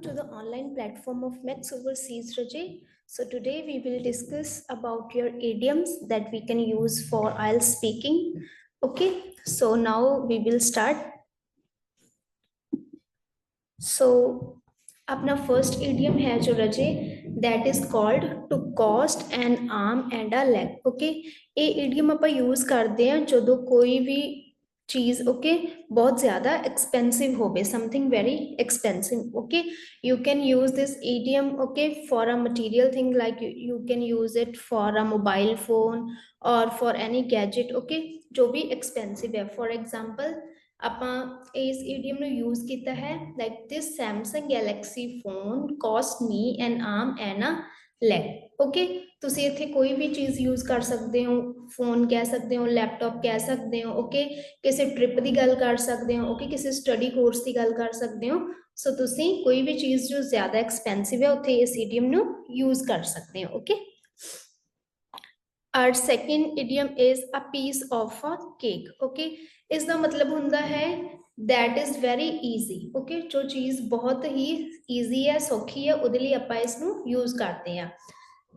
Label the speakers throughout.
Speaker 1: to the online platform of Max Overseas, Rajay. So today we will discuss about your idioms that we can use for IELTS speaking. Okay, so now we will start. So अपना first idiom है जो रजे that is called to cost an arm and a leg. Okay, ये idiom ਆਪਾਂ use ਕਰਦੇ हैं ਜਦੋਂ कोई भी चीज ओके बहुत ज्यादा एक्सपेंसिव हो be something very expensive okay you can use this idiom okay for a material thing like you can use it for a mobile phone और फॉर एनी गैजेट ओके जो भी एक्सपेंसिव है for example ਆਪਾਂ ਇਸ ਇਡੀਅਮ ਨੂੰ use ਕੀਤਾ ਹੈ like this Samsung Galaxy phone cost me an arm and a leg okay ਤੁਸੀਂ ਇੱਥੇ ਕੋਈ ਵੀ ਚੀਜ਼ ਯੂਜ਼ ਕਰ ਸਕਦੇ ਹੋ ਫੋਨ ਕਹਿ ਸਕਦੇ ਹੋ ਲੈਪਟਾਪ ਕਹਿ ਸਕਦੇ ਹੋ ਓਕੇ ਕਿਸੇ ਟ੍ਰਿਪ ਦੀ ਗੱਲ ਕਰ ਸਕਦੇ ਹੋ ਓਕੇ ਕਿਸੇ ਸਟੱਡੀ ਕੋਰਸ ਦੀ ਗੱਲ ਕਰ ਸਕਦੇ ਹੋ ਸੋ ਤੁਸੀਂ ਕੋਈ ਵੀ ਚੀਜ਼ ਜੋ ਜ਼ਿਆਦਾ ਐਕਸਪੈਂਸਿਵ ਹੈ ਉੱਥੇ ਇਸ ਇਡੀਅਮ ਨੂੰ ਯੂਜ਼ ਕਰ ਸਕਦੇ ਹੋ okay our second idiom is a piece of a cake okay ਇਸ ਦਾ ਮਤਲਬ ਹੁੰਦਾ ਹੈ that is very easy okay ਜੋ ਚੀਜ਼ ਬਹੁਤ ਹੀ easy ਹੈ ਸੌਖੀ ਹੈ ਉਹਦੇ ਲਈ ਆਪਾਂ ਇਸ ਨੂੰ ਯੂਜ਼ ਕਰਦੇ ਆ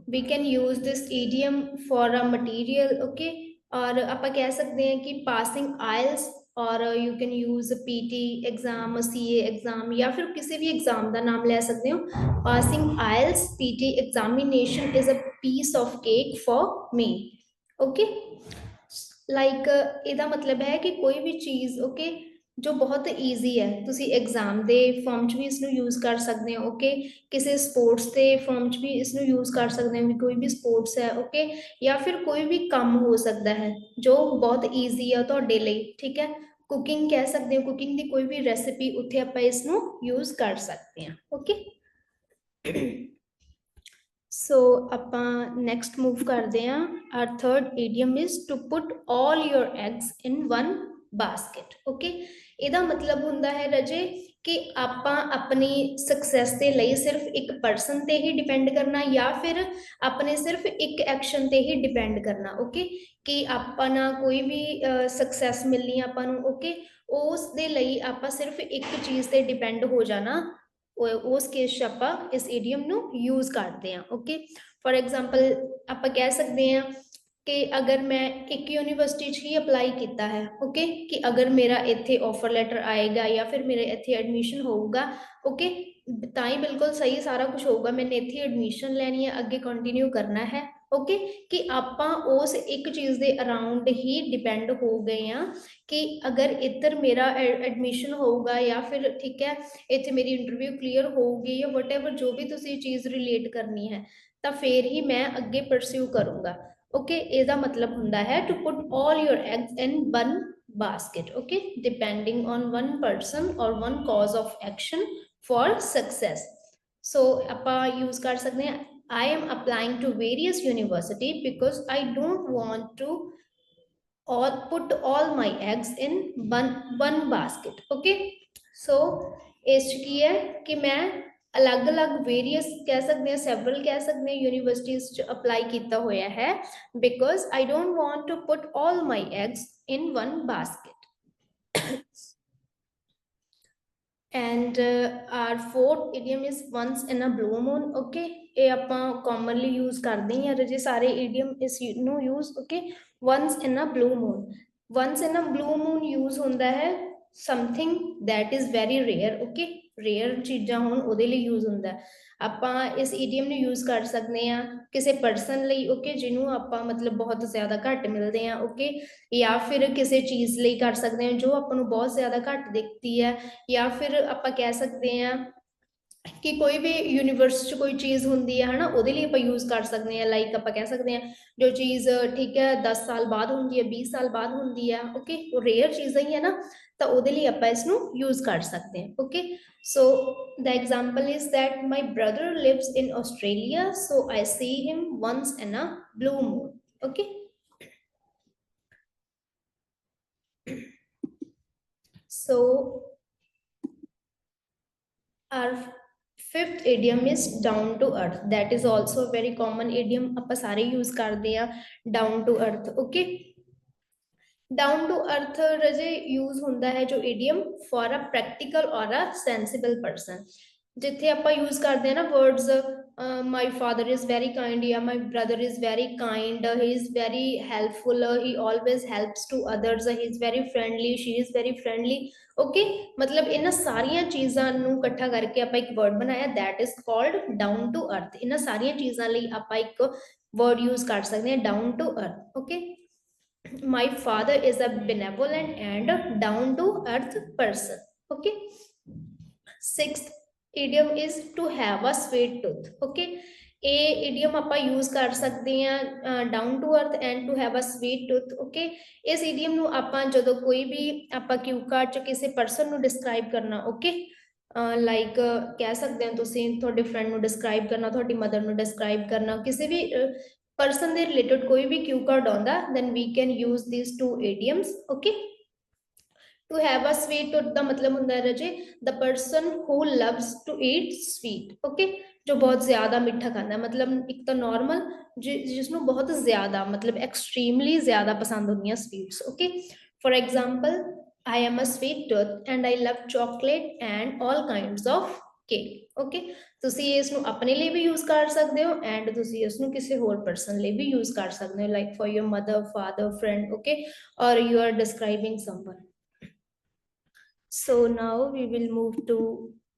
Speaker 1: we can use this idiom for a material okay और ਆਪਾਂ ਕਹਿ ਸਕਦੇ ਹਾਂ ਕਿ passing IELTS और you can use PT exam CA exam या फिर किसी भी एग्जाम का नाम ले सकते हो passing IELTS PT examination is a piece of cake for me okay like ਇਹਦਾ ਮਤਲਬ ਹੈ ਕਿ ਕੋਈ ਵੀ ਚੀਜ਼ okay ਜੋ ਬਹੁਤ ਈਜ਼ੀ ਹੈ ਤੁਸੀਂ ਐਗਜ਼ਾਮ ਦੇ ਫਾਰਮ 'ਚ ਵੀ ਇਸ ਨੂੰ ਯੂਜ਼ ਕਰ ਸਕਦੇ ਹੋ ਓਕੇ ਕਿਸੇ ਸਪੋਰਟਸ ਦੇ ਫਾਰਮ 'ਚ ਵੀ ਇਸ ਨੂੰ ਯੂਜ਼ ਕਰ ਸਕਦੇ ਹੋ ਵੀ ਕੋਈ ਵੀ ਸਪੋਰਟਸ ਹੈ ਓਕੇ ਜਾਂ ਫਿਰ ਕੋਈ ਵੀ ਕੰਮ ਹੋ ਸਕਦਾ ਹੈ ਜੋ ਬਹੁਤ ਈਜ਼ੀ ਹੈ ਤੁਹਾਡੇ ਲਈ ਠੀਕ ਹੈ ਕੁਕਿੰਗ ਕਹਿ ਸਕਦੇ ਹੋ ਕੁਕਿੰਗ ਦੀ ਕੋਈ ਵੀ ਰੈਸਿਪੀ ਉੱਥੇ ਆਪਾਂ ਇਸ ਨੂੰ ਯੂਜ਼ ਕਰ ਸਕਦੇ ਹਾਂ ਓਕੇ ਸੋ ਆਪਾਂ ਨੈਕਸਟ ਮੂਵ ਕਰਦੇ ਹਾਂ our third idiom is to put all your eggs in one basket okay ਇਹਦਾ ਮਤਲਬ ਹੁੰਦਾ ਹੈ ਰਜੇ ਕਿ ਆਪਾਂ ਆਪਣੀ ਸਕਸੈਸ ਦੇ ਲਈ ਸਿਰਫ ਇੱਕ ਪਰਸਨ ਤੇ ਹੀ ਡਿਪੈਂਡ ਕਰਨਾ ਜਾਂ ਫਿਰ ਆਪਣੇ ਸਿਰਫ ਇੱਕ ਐਕਸ਼ਨ ਤੇ ਹੀ ਡਿਪੈਂਡ ਕਰਨਾ ਓਕੇ ਕਿ ਆਪਾਂ ਨਾ ਕੋਈ ਵੀ ਸਕਸੈਸ ਮਿਲਣੀ ਆਪਾਂ ਨੂੰ ਓਕੇ ਉਸ ਦੇ ਲਈ ਆਪਾਂ ਸਿਰਫ ਇੱਕ ਚੀਜ਼ ਤੇ ਡਿਪੈਂਡ ਹੋ ਜਾਣਾ ਉਸ ਕੇਸ 'ਚ ਆਪਾਂ ਇਸ ਇਡੀਅਮ ਨੂੰ ਯੂਜ਼ ਕਰਦੇ ਹਾਂ ਓਕੇ ਫॉर एग्जांपल ਆਪਾਂ ਕਹਿ ਸਕਦੇ ਹਾਂ कि अगर मैं एक यूनिवर्सिटी 'ਚ ही अप्लाई ਕੀਤਾ है ओके कि अगर मेरा ਇੱਥੇ ऑफर ਲੈਟਰ ਆਏਗਾ ਜਾਂ ਫਿਰ ਮੇਰੇ ਇੱਥੇ ਐਡਮਿਸ਼ਨ ਹੋਊਗਾ ਓਕੇ ਤਾਂ ਹੀ ਬਿਲਕੁਲ ਸਹੀ ਸਾਰਾ ਕੁਝ ਹੋਊਗਾ ਮੈंने ਇੱਥੇ ਐਡਮਿਸ਼ਨ ਲੈਣੀ ਹੈ ਅੱਗੇ ਕੰਟੀਨਿਊ ਕਰਨਾ ਹੈ ਓਕੇ ਕਿ ਆਪਾਂ ਉਸ ਇੱਕ ਚੀਜ਼ ਦੇ ਅਰਾਊਂਡ ਹੀ ਡਿਪੈਂਡ ਹੋ ਗਏ ਆ ਕਿ ਅਗਰ ਇੱਧਰ ਮੇਰਾ ਐਡਮਿਸ਼ਨ ਹੋਊਗਾ ਜਾਂ ਫਿਰ ਠੀਕ ਹੈ ਇੱਥੇ ਮੇਰੀ ਇੰਟਰਵਿਊ ਕਲੀਅਰ ਹੋਊਗੀ ਜਾਂ ਵਟਐਵਰ ਜੋ ਵੀ ਤੁਸੀਂ ਚੀਜ਼ ਰਿਲੇਟ ਕਰਨੀ ਹੈ ਤਾਂ ਫਿਰ ਹੀ ਮੈਂ ਅੱਗੇ ਪਰਸਿਊ ਕਰੂੰਗਾ okay ਇਹਦਾ ਮਤਲਬ ਹੁੰਦਾ ਹੈ to put all your eggs in one basket okay depending on one person or one cause of action for success so ਆਪਾਂ use ਕਰ ਸਕਦੇ ਹਾਂ I am applying to various university because I don't want to all put all my eggs in one basket okay so ਇਸ 'ਚ ਕੀ ਹੈ ਕਿ ਮੈਂ अलग-अलग वेरियस कह सकते हैं सेवरल कह सकते हैं यूनिवर्सिटीज च अप्लाई किया होया है because I don't want to put all my eggs in one basket and our fourth idiom is once in a blue moon okay ये ਆਪਾਂ commonly यूज करते हैं रजे सारे इडियम इस ਨੂੰ use okay once in a blue moon once in a blue moon use ਹੁੰਦਾ है something that is very rare okay rare ਚੀਜ਼ਾਂ ਹੋਣ ਉਹਦੇ ਲਈ ਯੂਜ਼ ਹੁੰਦਾ ਆਪਾਂ ਇਸ ਈਡੀਅਮ ਨੂੰ ਯੂਜ਼ ਕਰ ਸਕਦੇ ਆ ਕਿਸੇ ਪਰਸਨ ਲਈ ਓਕੇ ਜਿਹਨੂੰ ਆਪਾਂ ਮਤਲਬ ਬਹੁਤ ਜ਼ਿਆਦਾ ਘੱਟ ਮਿਲਦੇ ਆ ਓਕੇ ਜਾਂ ਫਿਰ ਕਿਸੇ ਚੀਜ਼ ਲਈ ਕਰ ਸਕਦੇ ਆ ਜੋ ਆਪਾਂ ਨੂੰ ਬਹੁਤ ਜ਼ਿਆਦਾ ਘੱਟ ਦਿਖਦੀ ਹੈ ਜਾਂ ਫਿਰ ਆਪਾਂ ਕਹਿ ਸਕਦੇ ਆ ਕਿ ਕੋਈ ਵੀ ਯੂਨੀਵਰਸ 'ਚ ਕੋਈ ਚੀਜ਼ ਹੁੰਦੀ ਹੈ ਹਨਾ ਉਹਦੇ ਲਈ ਆਪਾਂ ਯੂਜ਼ ਕਰ ਸਕਦੇ ਆ ਲਾਈਕ ਆਪਾਂ ਕਹਿ ਸਕਦੇ ਆ ਜੋ ਚੀਜ਼ ਠੀਕ ਹੈ 10 ਸਾਲ ਬਾਅਦ ਹੁੰਦੀ ਹੈ 20 ਸਾਲ ਬਾਅਦ ਹੁੰਦੀ ਹੈ ਓਕੇ ਉਹ ਰੇਅਰ ਚੀਜ਼ਾਂ ਹੀ ਹੈ ਨਾ ਤਾਂ ਉਹਦੇ ਲਈ ਆਪਾਂ ਇਸ ਨੂੰ ਯੂਜ਼ ਕਰ ਸਕਦੇ ਹਾਂ okay so the example is that my brother lives in Australia so I see him once in a blue moon okay so our fifth idiom is down to earth that is also a very common idiom ਆਪਾਂ ਸਾਰੇ use ਕਰਦੇ ਆ down to earth okay down to earth Raje use ਹੁੰਦਾ है जो idiom for a practical or a sensible person जिथे आप use करते हैं ना words my father is very kind या my brother is very kind, he is very helpful, he always helps to others, he is very friendly, she is very friendly. Okay, मतलब इन्हां सारिया चीज़ों नूं इकट्ठा करके आप एक वर्ड बनाया that is called down to earth. इन्हां सारिया चीज़ों लई आप एक वर्ड यूज कर सकते हैं down to earth. Okay, my father is a benevolent and down to earth person। okay, sixth idiom is to have a sweet tooth। okay, ਇਹ idiom ਆਪਾਂ use ਕਰ ਸਕਦੇ ਹਾਂ down to earth and to have a sweet tooth। okay, ਇਸ idiom ਨੂੰ ਆਪਾਂ ਜਦੋਂ ਕੋਈ ਵੀ ਆਪਾਂ ਕਿਊ ਕਾਰਡ ਚ ਕਿਸੇ ਪਰਸਨ ਨੂੰ ਡਿਸਕ੍ਰਾਈਬ ਕਰਨਾ, ਓਕੇ, ਲਾਈਕ ਕਹਿ ਸਕਦੇ ਹੋ ਤੁਸੀਂ ਤੁਹਾਡੇ ਫਰੈਂਡ ਨੂੰ ਡਿਸਕ੍ਰਾਈਬ ਕਰਨਾ, ਤੁਹਾਡੀ ਮਦਰ ਨੂੰ ਡਿਸਕ੍ਰਾਈਬ ਕਰਨਾ, ਕਿਸੇ ਵੀ person ਦੇ related कोई भी cue card आंदा, then we can use these two idioms। okay, to have a sweet tooth ਦਾ मतलब ਹੁੰਦਾ ਹੈ ਰਜੇ the person who loves to eat sweet। okay, जो बहुत ज्यादा मीठा खाना, मतलब एक तो नॉर्मल जिसनु बहुत ज्यादा मतलब एक्सट्रीमली ज्यादा पसंद होंगी sweets. Okay, for example I am a sweet tooth and I love chocolate and all kinds of cake। okay, ਤੁਸੀਂ ਇਸ ਨੂੰ ਆਪਣੇ ਲਈ ਵੀ ਯੂਜ਼ ਕਰ ਸਕਦੇ ਹੋ ਐਂਡ ਤੁਸੀਂ ਇਸ ਨੂੰ ਕਿਸੇ ਹੋਰ ਪਰਸਨ ਲਈ ਵੀ ਯੂਜ਼ ਕਰ ਸਕਦੇ ਹੋ, like for your mother father friend. okay, or you are describing someone। so now we will move to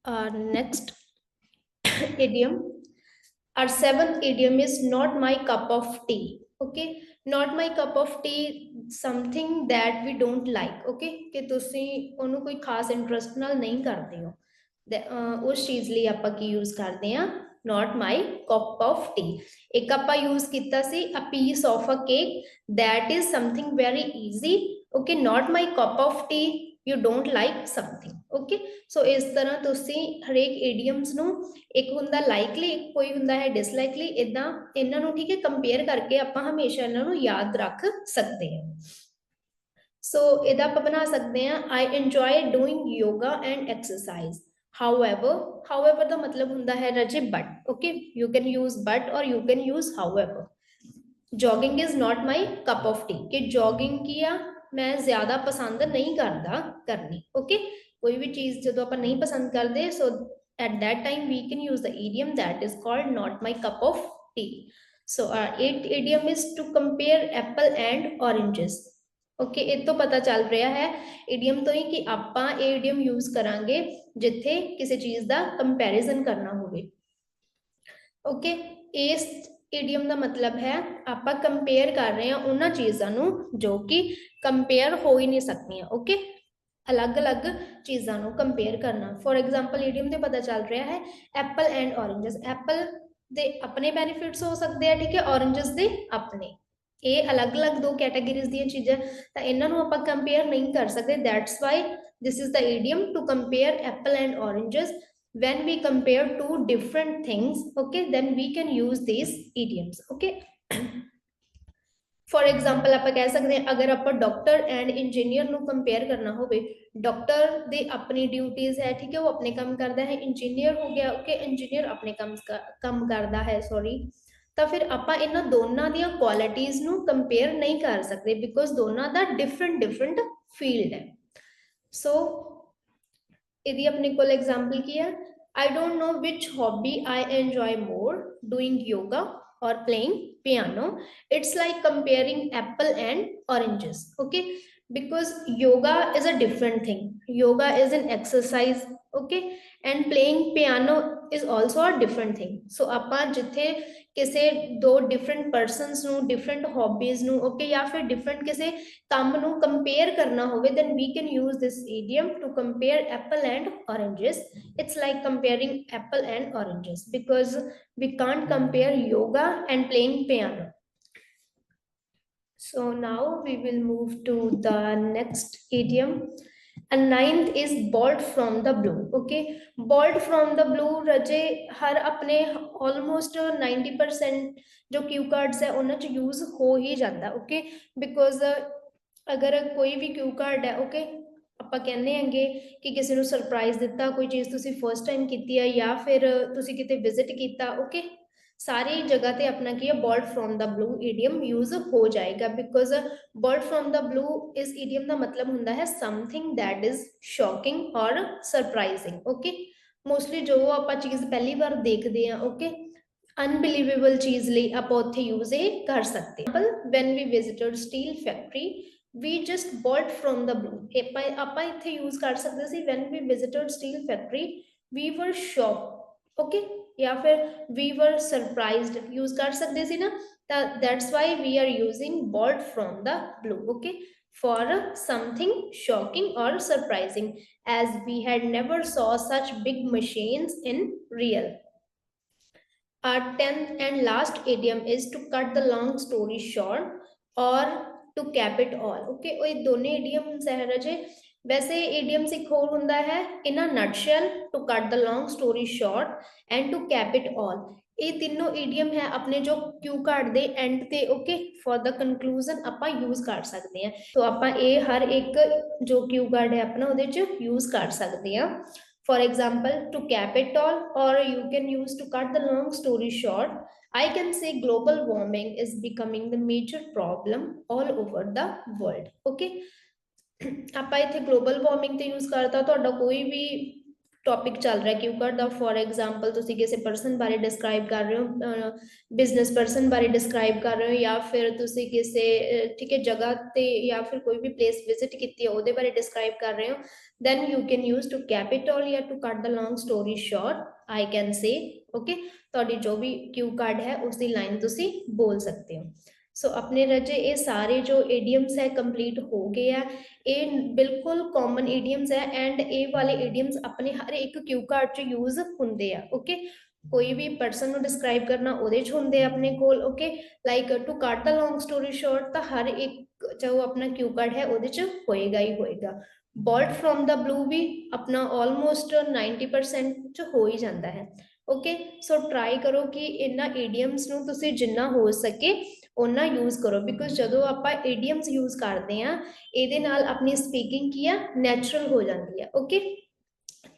Speaker 1: our next idiom। our seventh idiom is not my cup of tea। okay, not my cup of tea something that we don't like। okay, ਕਿ ਤੁਸੀਂ ਉਹਨੂੰ ਕੋਈ ਖਾਸ interest ਨਾਲ ਨਹੀਂ ਕਰਦੇ ਹੋ, उस चीज ਲਈ ਆਪਾਂ ਕੀ यूज करते हैं not my cup of tea। एक ਆਪਾਂ यूज ਕੀਤਾ ਸੀ a piece of a cake, that is something very easy। okay, not my cup of tea you don't like something। okay, so ਇਸ ਤਰ੍ਹਾਂ ਤੁਸੀਂ ਹਰੇਕ idioms ਨੂੰ ਇੱਕ ਹੁੰਦਾ ਲਾਈਕਲੀ, ਇੱਕ ਕੋਈ ਹੁੰਦਾ ਹੈ ਡਿਸਲਾਈਕਲੀ, ਇਦਾਂ ਇਹਨਾਂ ਨੂੰ ਠੀਕ ਹੈ ਕੰਪੇਅਰ ਕਰਕੇ ਆਪਾਂ ਹਮੇਸ਼ਾ ਇਹਨਾਂ ਨੂੰ ਯਾਦ ਰੱਖ ਸਕਦੇ ਹਾਂ। ਸੋ ਇਹਦਾ ਆਪਾਂ ਬਣਾ ਸਕਦੇ ਹਾਂ I enjoy doing yoga and exercise। however ਦਾ ਮਤਲਬ ਹੁੰਦਾ ਹੈ ਰਜੇ but। okay, you can use but or you can use however। jogging is not my cup of tea कि jogging ਕੀ ਆ ਮੈਂ ਜ਼ਿਆਦਾ ਪਸੰਦ ਨਹੀਂ ਕਰਦਾ ਕਰਨੀ। okay, ਕੋਈ ਵੀ ਚੀਜ਼ ਜਦੋਂ ਆਪਾਂ ਨਹੀਂ ਪਸੰਦ ਕਰਦੇ so at that time we can use the idiom that is called not my cup of tea। so our eighth idiom is to compare apple and oranges। Okay, ਇਹ ਤੋਂ ਪਤਾ ਚੱਲ ਰਿਹਾ ਹੈ ਇਡੀਅਮ ਤੋਂ ਹੀ ਕਿ ਆਪਾਂ ਇਹ ਇਡੀਅਮ ਯੂਜ਼ ਕਰਾਂਗੇ ਜਿੱਥੇ ਕਿਸੇ ਚੀਜ਼ ਦਾ ਕੰਪੈਰੀਜ਼ਨ ਕਰਨਾ ਹੋਵੇ। ਓਕੇ, ਇਸ ਇਡੀਅਮ ਦਾ ਮਤਲਬ ਹੈ ਆਪਾਂ ਕੰਪੇਅਰ ਕਰ ਰਹੇ ਹਾਂ ਉਹਨਾਂ ਚੀਜ਼ਾਂ ਨੂੰ ਜੋ ਕਿ ਕੰਪੇਅਰ ਹੋ ਹੀ ਨਹੀਂ ਸਕਦੀਆਂ। ਓਕੇ, ਅਲੱਗ-ਅਲੱਗ ਚੀਜ਼ਾਂ ਨੂੰ ਕੰਪੇਅਰ ਕਰਨਾ। ਫੋਰ ਐਗਜ਼ਾਮਪਲ ਇਡੀਅਮ ਤੇ ਪਤਾ ਚੱਲ ਰਿਹਾ ਹੈ ਐਪਲ ਐਂਡ ਔਰੇਂਜਸ। ਐਪਲ ਦੇ ਆਪਣੇ ਬੈਨੀਫਿਟਸ ਹੋ ਸਕਦੇ ਆ, ਠੀਕ ਹੈ, ਔਰੇਂਜਸ ਦੇ ਆਪਣੇ। ਇਹ ਅਲੱਗ-ਅਲੱਗ ਦੋ ਕੈਟਾਗਰੀਜ਼ ਦੀਆਂ ਚੀਜ਼ਾਂ, ਤਾਂ ਇਹਨਾਂ ਨੂੰ ਆਪਾਂ ਕੰਪੇਅਰ ਨਹੀਂ ਕਰ ਸਕਦੇ। That's why this is the idiom to compare apple and oranges। when we compare two different things, okay, then we can use these idioms। okay, for example आप कह सकते हैं अगर आप डॉक्टर एंड इंजीनियर ਨੂੰ कंपेयर करना होवे, doctor दे अपनी ड्यूटीज है, ठीक है, वो अपने काम करता है। इंजीनियर हो गया, ओके, इंजीनियर अपने काम करता है, सॉरी। ਤਾਂ ਫਿਰ ਆਪਾਂ ਇਹਨਾਂ ਦੋਨਾਂ ਦੀਆਂ ਕੁਆਲਿਟੀਆਂ ਨੂੰ ਕੰਪੇਅਰ ਨਹੀਂ ਕਰ ਸਕਦੇ ਬਿਕੋਜ਼ ਦੋਨਾਂ ਦਾ ਡਿਫਰੈਂਟ ਫੀਲਡ ਹੈ। ਸੋ ਇਹਦੀ ਆਪਣੇ ਕੋਲ ਐਗਜ਼ਾਮਪਲ ਕੀ ਹੈ I don't know which hobby I enjoy more, doing yoga or playing piano। it's like comparing apple and oranges। okay, because yoga is a different thing, yoga is an exercise। okay, and playing piano is also a different thing। so ਆਪਾਂ ਜਿੱਥੇ ਕਿਸੇ ਦੋ different persons ਨੂੰ different hobbies ਨੂੰ, okay, ਜਾਂ ਫਿਰ different ਕਿਸੇ ਕੰਮ ਨੂੰ ਕੰਪੇਅਰ ਕਰਨਾ ਹੋਵੇ then we can use this idiom to compare apple and oranges। it's like comparing apple and oranges because we can't compare yoga and playing piano। so now we will move to the next idiom। and ninth is bolt from the blue। okay, bolt from the blue रजे हर अपने almost 90% जो cue cards है उन्हें च use हो ही जाता। Okay, because अगर कोई भी क्यू कार्ड है, ओके, ਆਪਾਂ ਕਹਿੰਦੇ ਆਂਗੇ ਕਿ ਕਿਸੇ ਨੂੰ ਸਰਪ੍ਰਾਈਜ਼ ਦਿੱਤਾ, ਕੋਈ ਚੀਜ਼ ਤੁਸੀਂ ਫਸਟ ਟਾਈਮ ਕੀਤੀ ਹੈ ਜਾਂ ਫਿਰ ਤੁਸੀਂ ਕਿਤੇ ਵਿਜ਼ਿਟ ਕੀਤਾ, ਓਕੇ, ਸਾਰੀ ਜਗ੍ਹਾ ਤੇ ਆਪਣਾ ਕੀ ਹੈ bolt from the blue idiom use ਹੋ ਜਾਏਗਾ because bolt from the blue ਇਸ ਈਡੀਅਮ ਦਾ ਮਤਲਬ ਹੁੰਦਾ ਹੈ ਸਮਥਿੰਗ दैट इज शॉकिंग और सरप्राइजिंग। ओके, ਮੋਸਟਲੀ ਜੋ ਆਪਾਂ ਚੀਜ਼ ਪਹਿਲੀ ਵਾਰ ਦੇਖਦੇ ਆ ਓਕੇ ਅਨਬਿਲੀਵੇਬਲ ਚੀਜ਼ ਲਈ ਆਪਾਂ ਉੱਥੇ ਯੂਜ਼ ਇਹ ਕਰ ਸਕਦੇ ਹਾਂ when we visited steel factory we just bought from the blue ਆਪਾਂ ਇੱਥੇ ਯੂਜ਼ ਕਰ ਸਕਦੇ ਸੀ when we visited steel factory we were shock okay ਜਾਂ ਫਿਰ ਵੀ ਵਰ ਸਰਪ੍ਰਾਈਜ਼ਡ ਯੂਜ਼ ਕਰ ਸਕਦੇ ਸੀ ਨਾ ਤਾਂ that's why we are using bolt from the blue okay for something shocking or surprising as we had never saw such big machines in real. Our 10th and last idiom is to cut the long story short or to cap it all. Okay, ਉਹ ਦੋਨੇ idioms ਹੈ ਰਾਜੇ ਵੈਸੇ idioms ਇੱਕ ਹੋਰ ਹੁੰਦਾ ਹੈ in a nutshell to cut the long story short and to cap it all. ਇਹ ਤਿੰਨੋਂ ਈਡੀਅਮ ਹੈ ਆਪਣੇ ਜੋ ਕਿਊ ਕਾਰਡ ਦੇ ਐਂਡ ਤੇ ਓਕੇ ਫॉर द ਕਨਕਲੂਜਨ ਆਪਾਂ ਯੂਜ਼ ਕਰ ਸਕਦੇ ਹਾਂ ਸੋ ਆਪਾਂ ਇਹ ਹਰ ਇੱਕ ਜੋ ਕਿਊ ਕਾਰਡ ਹੈ ਆਪਣਾ ਉਹਦੇ ਚ ਯੂਜ਼ ਕਰ ਸਕਦੇ ਹਾਂ for example to cap it all or you can use to cut the long story short I can say global warming is becoming the major problem all over the world okay ਆਪਾਂ ਇੱਥੇ global warming ਤੇ use ਕਰਤਾ ਤੁਹਾਡਾ ਕੋਈ ਵੀ topic ਚੱਲ ਰਿਹਾ ਕਿਊ card the for example ਤੁਸੀਂ ਕਿਸੇ ਪਰਸਨ ਬਾਰੇ ਡਿਸਕ੍ਰਾਈਬ ਕਰ ਰਹੇ ਹੋ ਬਿਜ਼ਨਸ ਪਰਸਨ ਬਾਰੇ ਡਿਸਕ੍ਰਾਈਬ ਕਰ ਰਹੇ ਹੋ ਜਾਂ ਫਿਰ ਤੁਸੀਂ ਕਿਸੇ ਠੀਕ ਹੈ ਜਗ੍ਹਾ ਤੇ ਜਾਂ ਫਿਰ ਕੋਈ ਵੀ ਪਲੇਸ ਵਿਜ਼ਿਟ ਕੀਤੀ ਹੈ ਉਹਦੇ ਬਾਰੇ ਡਿਸਕ੍ਰਾਈਬ ਕਰ ਰਹੇ ਹੋ then you can use to cap it all या to cut the long story short I can say okay ਤੁਹਾਡੀ ਜੋ ਵੀ ਕਿਊ ਕਾਰਡ ਹੈ ਉਸ ਦੀ ਲਾਈਨ ਤੁਸੀਂ ਬੋਲ ਸਕਦੇ ਹੋ ਸੋ ਆਪਣੇ ਰਜੇ ਇਹ ਸਾਰੇ ਜੋ ਈਡੀਅਮਸ ਹੈ ਕੰਪਲੀਟ ਹੋ ਗਏ ਆ ਇਹ ਬਿਲਕੁਲ ਕਾਮਨ ਈਡੀਅਮਸ ਹੈ ਐਂਡ ਇਹ ਵਾਲੇ ਈਡੀਅਮਸ ਆਪਣੇ ਹਰ ਇੱਕ ਕਿਊ ਕਾਰਡ 'ਚ ਯੂਜ਼ ਹੁੰਦੇ ਆ ਓਕੇ ਕੋਈ ਵੀ ਪਰਸਨ ਨੂੰ ਡਿਸਕ੍ਰਾਈਬ ਕਰਨਾ ਉਹਦੇ 'ਚ ਹੁੰਦੇ ਆ ਆਪਣੇ ਕੋਲ ਓਕੇ ਲਾਈਕ ਟੂ ਕੱਟ ਦ ਲੌਂਗ ਸਟੋਰੀ ਸ਼ਾਰਟ ਤਾਂ ਹਰ ਇੱਕ ਜੋ ਆਪਣਾ ਕਿਊ ਕਾਰਡ ਹੈ ਉਹਦੇ 'ਚ ਹੋਏਗਾ ਹੀ ਹੋਏਗਾ ਬੋਲਟ ਫਰੋਮ ਦਾ ਬਲੂ ਵੀ ਆਪਣਾ ਆਲਮੋਸਟ 90% 'ਚ ਹੋ ਹੀ ਜਾਂਦਾ ਹੈ ਓਕੇ ਸੋ ਟਰਾਈ ਕਰੋ ਕਿ ਇਹਨਾਂ ਈਡੀਅਮਸ ਨੂੰ ਤੁਸੀਂ ਜਿੰਨਾ ਹੋ ਸਕੇ ਉਹਨਾਂ ਯੂਜ਼ ਕਰੋ ਬਿਕੋਜ਼ ਜਦੋਂ ਆਪਾਂ ਈਡੀਅਮਸ ਯੂਜ਼ ਕਰਦੇ ਆ ਇਹਦੇ ਨਾਲ ਆਪਣੀ ਸਪੀਕਿੰਗ ਕੀ ਆ ਨੈਚੁਰਲ ਹੋ ਜਾਂਦੀ ਆ ਓਕੇ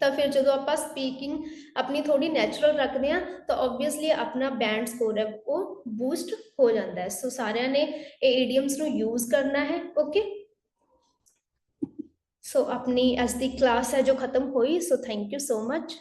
Speaker 1: ਤਾਂ ਫਿਰ ਜਦੋਂ ਆਪਾਂ ਸਪੀਕਿੰਗ ਆਪਣੀ ਥੋੜੀ ਨੈਚੁਰਲ ਰੱਖਦੇ ਆ ਤਾਂ ਆਬਵੀਅਸਲੀ ਆਪਣਾ ਬੈਂਡ ਸਕੋਰ ਹੈ ਉਹ ਬੂਸਟ ਹੋ ਜਾਂਦਾ ਹੈ ਸੋ ਸਾਰਿਆਂ ਨੇ ਇਹ ਈਡੀਅਮਸ ਨੂੰ ਯੂਜ਼ ਕਰਨਾ ਹੈ ਓਕੇ ਸੋ ਆਪਣੀ ਅੱਜ ਦੀ ਕਲਾਸ ਹੈ ਜੋ ਖਤਮ ਹੋਈ so thank you so much